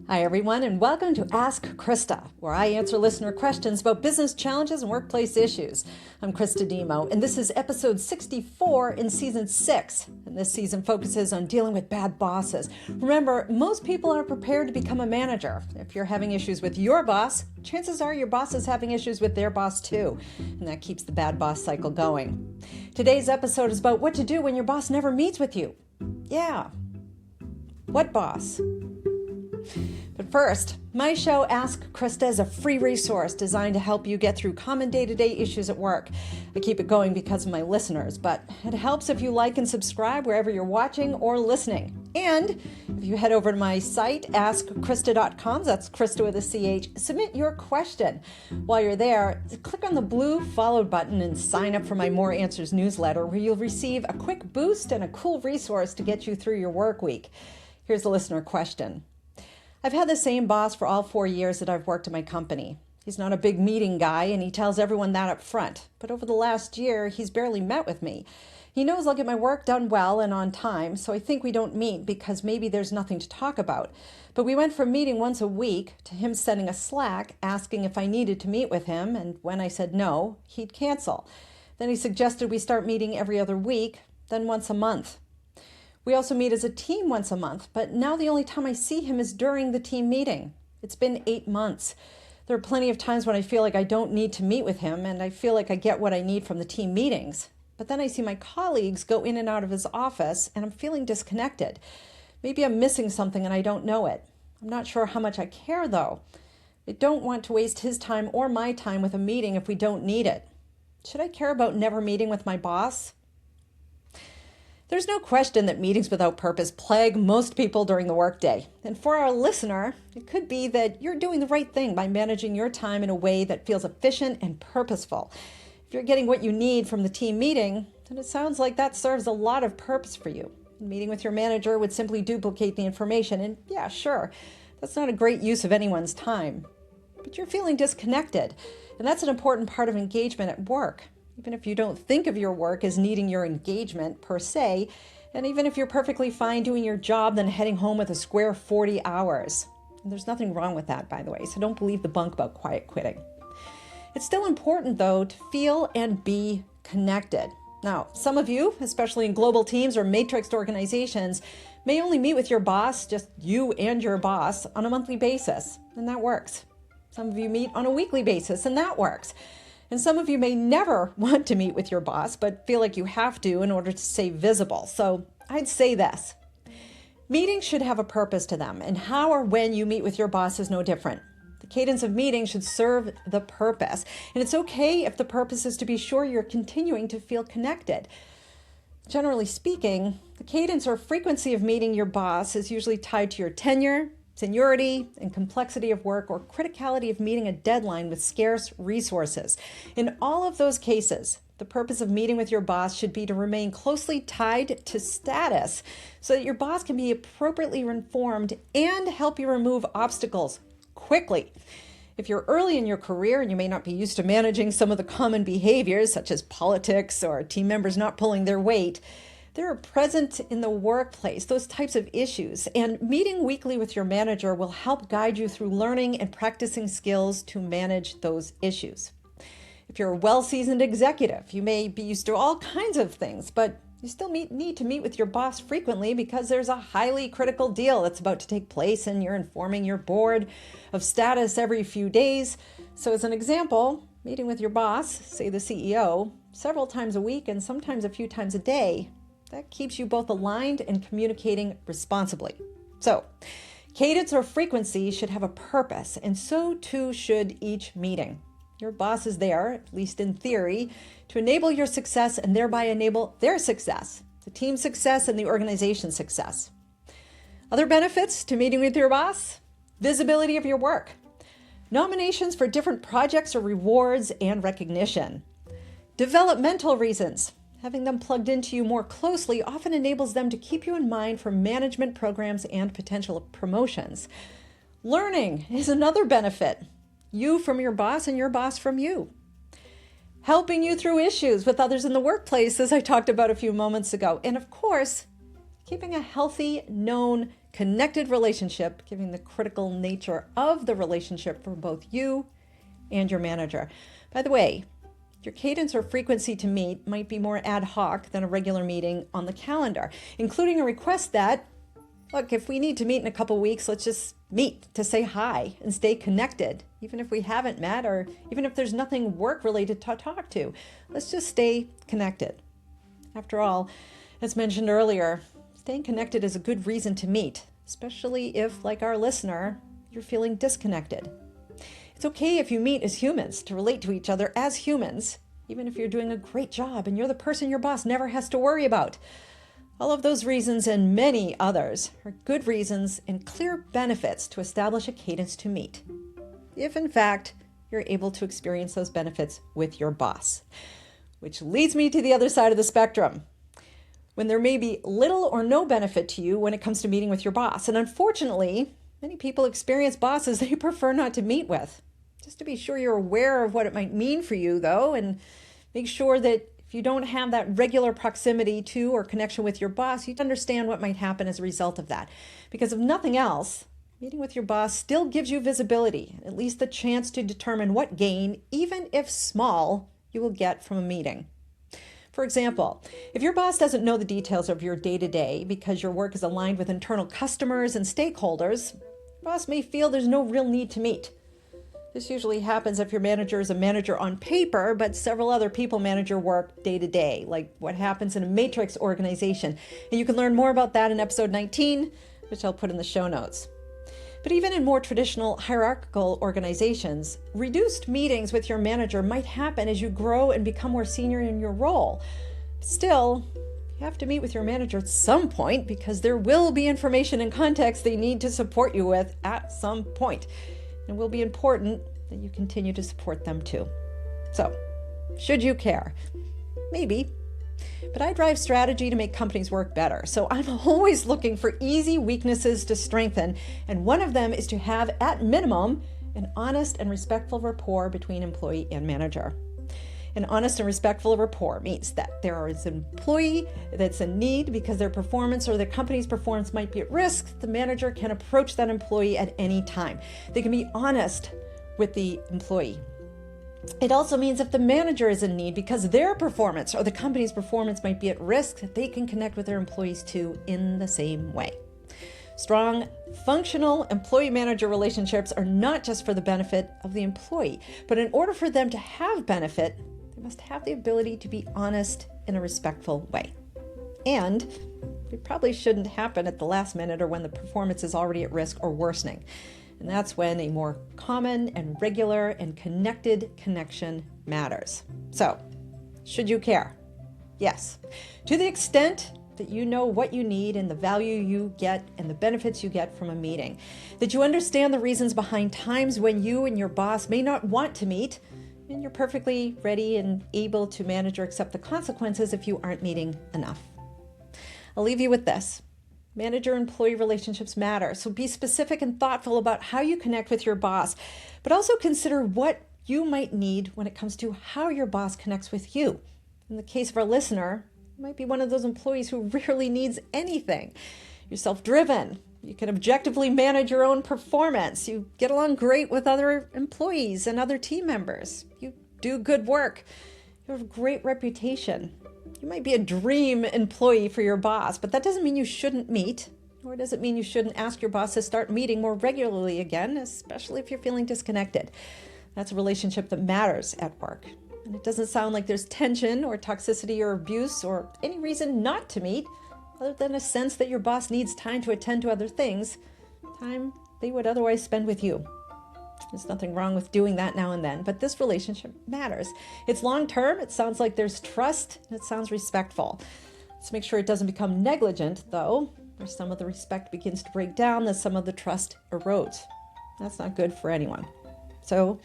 Hi, everyone, and welcome to Ask Christa, where I answer listener questions about business challenges and workplace issues. I'm Christa Dhimo, and this is episode 64 in season 6. And this season focuses on dealing with bad bosses. Remember, most people are prepared to become a manager. If you're having issues with your boss, chances are your boss is having issues with their boss too. And that keeps the bad boss cycle going. Today's episode is about what to do when your boss never meets with you. Yeah. What boss? But first, my show, Ask Christa, is a free resource designed to help you get through common day-to-day issues at work. I keep it going because of my listeners, but it helps if you like and subscribe wherever you're watching or listening. And if you head over to my site, askchrista.com, that's Christa with a CH, submit your question. While you're there, click on the blue followed button and sign up for my More Answers newsletter, where you'll receive a quick boost and a cool resource to get you through your work week. Here's a listener question. I've had the same boss for all 4 years that I've worked at my company. He's not a big meeting guy, and he tells everyone that up front. But over the last year, he's barely met with me. He knows I'll get my work done well and on time, so I think we don't meet because maybe there's nothing to talk about. But we went from meeting once a week to him sending a Slack asking if I needed to meet with him, and when I said no, he'd cancel. Then he suggested we start meeting every other week, then once a month. We also meet as a team once a month, but now the only time I see him is during the team meeting. It's been 8 months. There are plenty of times when I feel like I don't need to meet with him, and I feel like I get what I need from the team meetings. But then I see my colleagues go in and out of his office, and I'm feeling disconnected. Maybe I'm missing something and I don't know it. I'm not sure how much I care, though. I don't want to waste his time or my time with a meeting if we don't need it. Should I care about never meeting with my boss? There's no question that meetings without purpose plague most people during the workday. And for our listener, it could be that you're doing the right thing by managing your time in a way that feels efficient and purposeful. If you're getting what you need from the team meeting, then it sounds like that serves a lot of purpose for you. Meeting with your manager would simply duplicate the information, and yeah, sure, that's not a great use of anyone's time. But you're feeling disconnected, and that's an important part of engagement at work. Even if you don't think of your work as needing your engagement per se, and even if you're perfectly fine doing your job, then heading home with a square 40 hours. And there's nothing wrong with that, by the way, so don't believe the bunk about quiet quitting. It's still important, though, to feel and be connected. Now, some of you, especially in global teams or matrixed organizations, may only meet with your boss, just you and your boss, on a monthly basis, and that works. Some of you meet on a weekly basis, and that works. And some of you may never want to meet with your boss, but feel like you have to in order to stay visible. So I'd say this. Meetings should have a purpose to them, and how or when you meet with your boss is no different. The cadence of meetings should serve the purpose. And it's okay if the purpose is to be sure you're continuing to feel connected. Generally speaking, the cadence or frequency of meeting your boss is usually tied to your tenure, seniority, and complexity of work, or criticality of meeting a deadline with scarce resources. In all of those cases, the purpose of meeting with your boss should be to remain closely tied to status so that your boss can be appropriately informed and help you remove obstacles quickly. If you're early in your career and you may not be used to managing some of the common behaviors, such as politics or team members not pulling their weight, they're present in the workplace, those types of issues, and meeting weekly with your manager will help guide you through learning and practicing skills to manage those issues. If you're a well-seasoned executive, you may be used to all kinds of things, but you still need to meet with your boss frequently because there's a highly critical deal that's about to take place and you're informing your board of status every few days. So as an example, meeting with your boss, say the CEO, several times a week and sometimes a few times a day, that keeps you both aligned and communicating responsibly. So, cadence or frequency should have a purpose, and so too should each meeting. Your boss is there, at least in theory, to enable your success and thereby enable their success, the team's success and the organization's success. Other benefits to meeting with your boss? Visibility of your work. Nominations for different projects or rewards and recognition. Developmental reasons. Having them plugged into you more closely often enables them to keep you in mind for management programs and potential promotions. Learning is another benefit. You from your boss and your boss from you. Helping you through issues with others in the workplace, as I talked about a few moments ago. And of course, keeping a healthy, known connected relationship, given the critical nature of the relationship for both you and your manager. By the way, your cadence or frequency to meet might be more ad hoc than a regular meeting on the calendar, including a request that, look, if we need to meet in a couple weeks, let's just meet to say hi and stay connected, even if we haven't met or even if there's nothing work-related to talk to. Let's just stay connected. After all, as mentioned earlier, staying connected is a good reason to meet, especially if, like our listener, you're feeling disconnected. It's okay if you meet as humans, to relate to each other as humans, even if you're doing a great job and you're the person your boss never has to worry about. All of those reasons and many others are good reasons and clear benefits to establish a cadence to meet, if in fact you're able to experience those benefits with your boss. Which leads me to the other side of the spectrum, when there may be little or no benefit to you when it comes to meeting with your boss. And unfortunately, many people experience bosses they prefer not to meet with. Just to be sure you're aware of what it might mean for you, though, and make sure that if you don't have that regular proximity to or connection with your boss, you understand what might happen as a result of that. Because if nothing else, meeting with your boss still gives you visibility, at least the chance to determine what gain, even if small, you will get from a meeting. For example, if your boss doesn't know the details of your day-to-day because your work is aligned with internal customers and stakeholders, your boss may feel there's no real need to meet. This usually happens if your manager is a manager on paper, but several other people manage your work day to day, like what happens in a matrix organization. And you can learn more about that in episode 19, which I'll put in the show notes. But even in more traditional hierarchical organizations, reduced meetings with your manager might happen as you grow and become more senior in your role. Still, you have to meet with your manager at some point because there will be information and context they need to support you with at some point. And it will be important that you continue to support them too. So, should you care? Maybe. But I drive strategy to make companies work better. So I'm always looking for easy weaknesses to strengthen. And one of them is to have, at minimum, an honest and respectful rapport between employee and manager. An honest and respectful rapport means that there is an employee that's in need because their performance or the company's performance might be at risk. The manager can approach that employee at any time. They can be honest with the employee. It also means if the manager is in need because their performance or the company's performance might be at risk, that they can connect with their employees too in the same way. Strong, functional employee-manager relationships are not just for the benefit of the employee, but in order for them to have benefit, they must have the ability to be honest in a respectful way. And it probably shouldn't happen at the last minute or when the performance is already at risk or worsening. And that's when a more common and regular and connected connection matters. So, should you care? Yes. To the extent that you know what you need and the value you get and the benefits you get from a meeting. That you understand the reasons behind times when you and your boss may not want to meet, and you're perfectly ready and able to manage or accept the consequences if you aren't meeting enough. I'll leave you with this. Manager-employee relationships matter, so be specific and thoughtful about how you connect with your boss, but also consider what you might need when it comes to how your boss connects with you. In the case of our listener, you might be one of those employees who rarely needs anything. You're self-driven. You can objectively manage your own performance. You get along great with other employees and other team members. You do good work. You have a great reputation. You might be a dream employee for your boss, but that doesn't mean you shouldn't meet, nor does it mean you shouldn't ask your boss to start meeting more regularly again, especially if you're feeling disconnected. That's a relationship that matters at work. And it doesn't sound like there's tension or toxicity or abuse or any reason not to meet, other than a sense that your boss needs time to attend to other things, time they would otherwise spend with you. There's nothing wrong with doing that now and then, but this relationship matters. It's long-term, it sounds like there's trust, and it sounds respectful. Let's make sure it doesn't become negligent, though, where some of the respect begins to break down, that some of the trust erodes. That's not good for anyone. So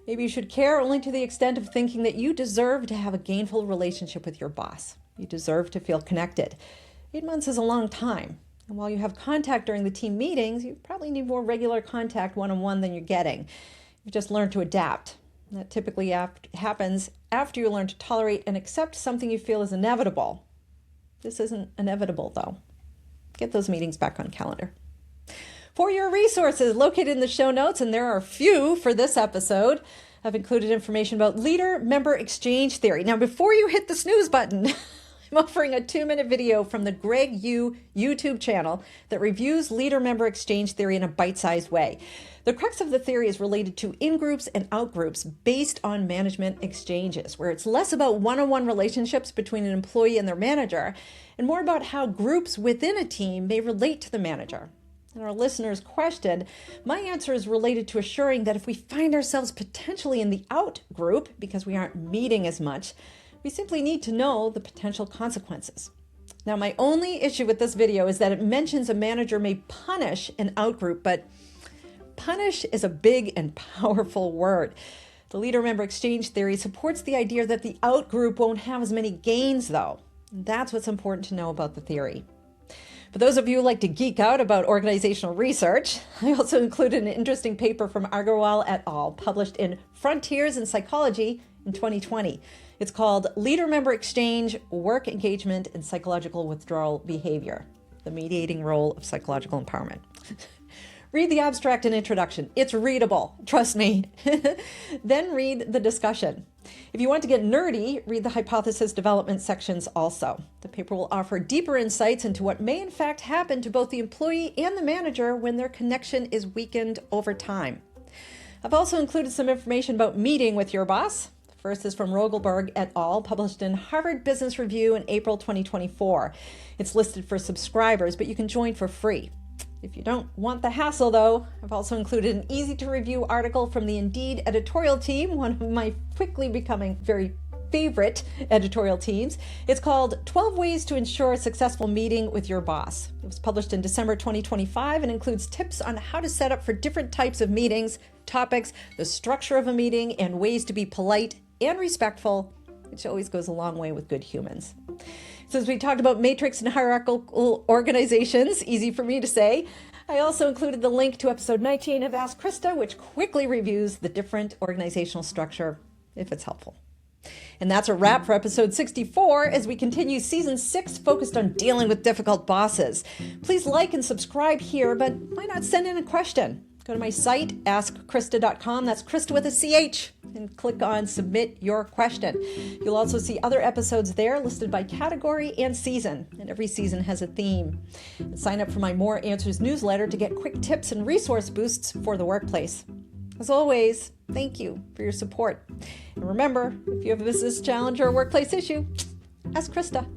maybe you should care only to the extent of thinking that you deserve to have a gainful relationship with your boss. You deserve to feel connected. 8 months is a long time. And while you have contact during the team meetings, you probably need more regular contact one-on-one than you're getting. You've just learned to adapt. That typically happens after you learn to tolerate and accept something you feel is inevitable. This isn't inevitable, though. Get those meetings back on calendar. For your resources located in the show notes, and there are a few for this episode, I've included information about leader-member exchange theory. Now, before you hit the snooze button, I'm offering a 2-minute video from the Greg Yu YouTube channel that reviews leader-member exchange theory in a bite-sized way. The crux of the theory is related to in-groups and out-groups based on management exchanges, where it's less about one-on-one relationships between an employee and their manager, and more about how groups within a team may relate to the manager. And our listener's question, my answer is related to assuring that if we find ourselves potentially in the out group because we aren't meeting as much, we simply need to know the potential consequences. Now, my only issue with this video is that it mentions a manager may punish an out group, but punish is a big and powerful word. The leader-member exchange theory supports the idea that the out group won't have as many gains, though. And that's what's important to know about the theory. For those of you who like to geek out about organizational research, I also included an interesting paper from Agarwal et al., published in Frontiers in Psychology in 2020. It's called Leader-Member Exchange, Work Engagement, and Psychological Withdrawal Behavior, the mediating role of psychological empowerment. Read the abstract and introduction. It's readable, trust me. Then read the discussion. If you want to get nerdy, read the hypothesis development sections also. The paper will offer deeper insights into what may in fact happen to both the employee and the manager when their connection is weakened over time. I've also included some information about meeting with your boss. The first is from Rogelberg et al., published in Harvard Business Review in April 2024. It's listed for subscribers, but you can join for free. If you don't want the hassle, though, I've also included an easy-to-review article from the Indeed editorial team, one of my quickly becoming very favorite editorial teams. It's called 12 Ways to Ensure a Successful Meeting with Your Boss. It was published in December 2025 and includes tips on how to set up for different types of meetings, topics, the structure of a meeting, and ways to be polite and respectful, which always goes a long way with good humans. Since we talked about matrix and hierarchical organizations, easy for me to say, I also included the link to episode 19 of Ask Christa, which quickly reviews the different organizational structure, if it's helpful. And that's a wrap for episode 64 as we continue season 6 focused on dealing with difficult bosses. Please like and subscribe here, but why not send in a question? Go to my site, askchrista.com, that's Christa with a CH, and click on Submit Your Question. You'll also see other episodes there listed by category and season, and every season has a theme. And sign up for my More Answers newsletter to get quick tips and resource boosts for the workplace. As always, thank you for your support. And remember, if you have a business challenge or a workplace issue, ask Christa.